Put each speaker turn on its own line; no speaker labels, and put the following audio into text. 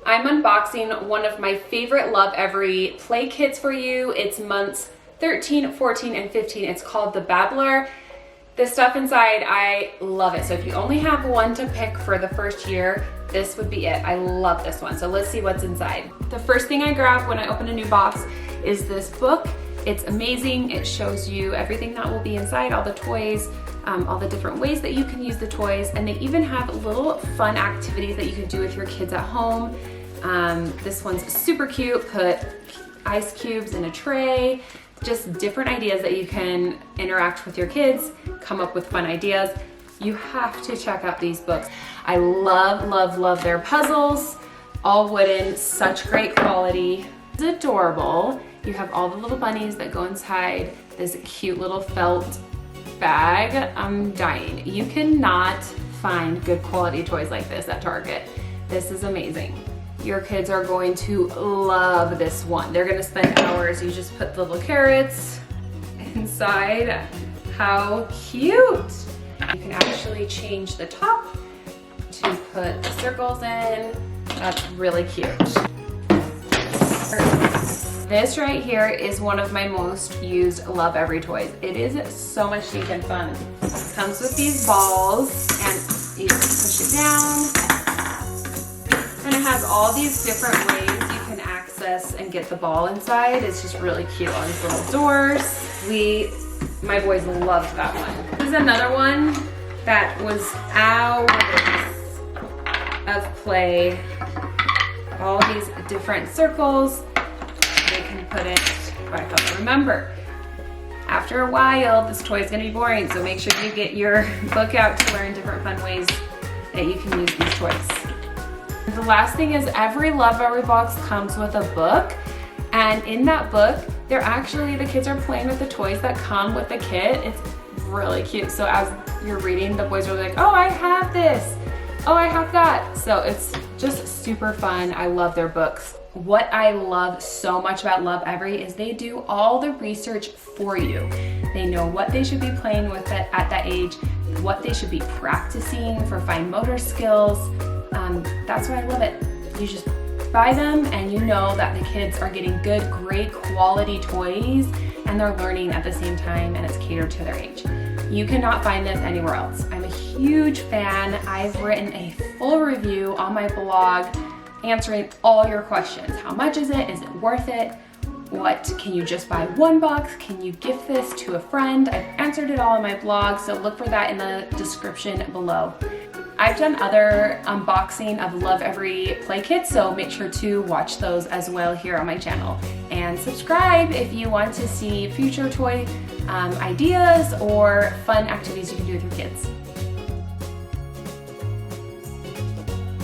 I'm unboxing one of my favorite Lovevery play kits for you. It's months 13, 14, and 15. It's called the Babbler. The stuff inside, I love it. So if you only have one to pick for the first year, this would be it. I love this one. So let's see what's inside. The first thing I grab when I open a new box is this book. It's amazing. It shows you everything that will be inside, all the toys, all the different ways that you can use the toys, and they even have little fun activities that you can do with your kids at home. This one's super cute. Put ice cubes in a tray. Just different ideas that you can interact with your kids, come up with fun ideas. You have to check out these books. I love, love, love their puzzles. All wooden, such great quality. It's adorable. You have all the little bunnies that go inside this cute little felt bag. I'm dying. You cannot find good quality toys like this at Target. This is amazing. Your kids are going to love this one. They're gonna spend hours. You just put the little carrots inside. How cute. You can actually change the top to put the circles in. That's really cute. This right here is one of my most used Lovevery toys. It is so much stinking fun. It comes with these balls and you just push it down. And it has all these different ways you can access and get the ball inside. It's just really cute on these little doors. My boys loved that one. This is another one that was hours of play. All these different circles. They can put it, but remember, after a while, this toy is gonna be boring, so make sure you get your book out to learn different fun ways that you can use these toys. The last thing is every Lovevery box comes with a book, and in that book, the kids are playing with the toys that come with the kit. It's really cute. So as you're reading, the boys are like, oh, I have this. Oh, I have that. So it's just super fun. I love their books. What I love so much about Lovevery is they do all the research for you. They know what they should be playing with at that age, what they should be practicing for fine motor skills. That's why I love it. You just buy them and you know that the kids are getting good, great quality toys and they're learning at the same time and it's catered to their age. You cannot find this anywhere else. I'm a huge fan. I've written a full review on my blog answering all your questions. How much is it? Is it worth it? What, can you just buy one box? Can you gift this to a friend? I've answered it all on my blog, so look for that in the description below. I've done other unboxing of Lovevery play kits, so make sure to watch those as well here on my channel. And subscribe if you want to see future toy ideas or fun activities you can do with your kids.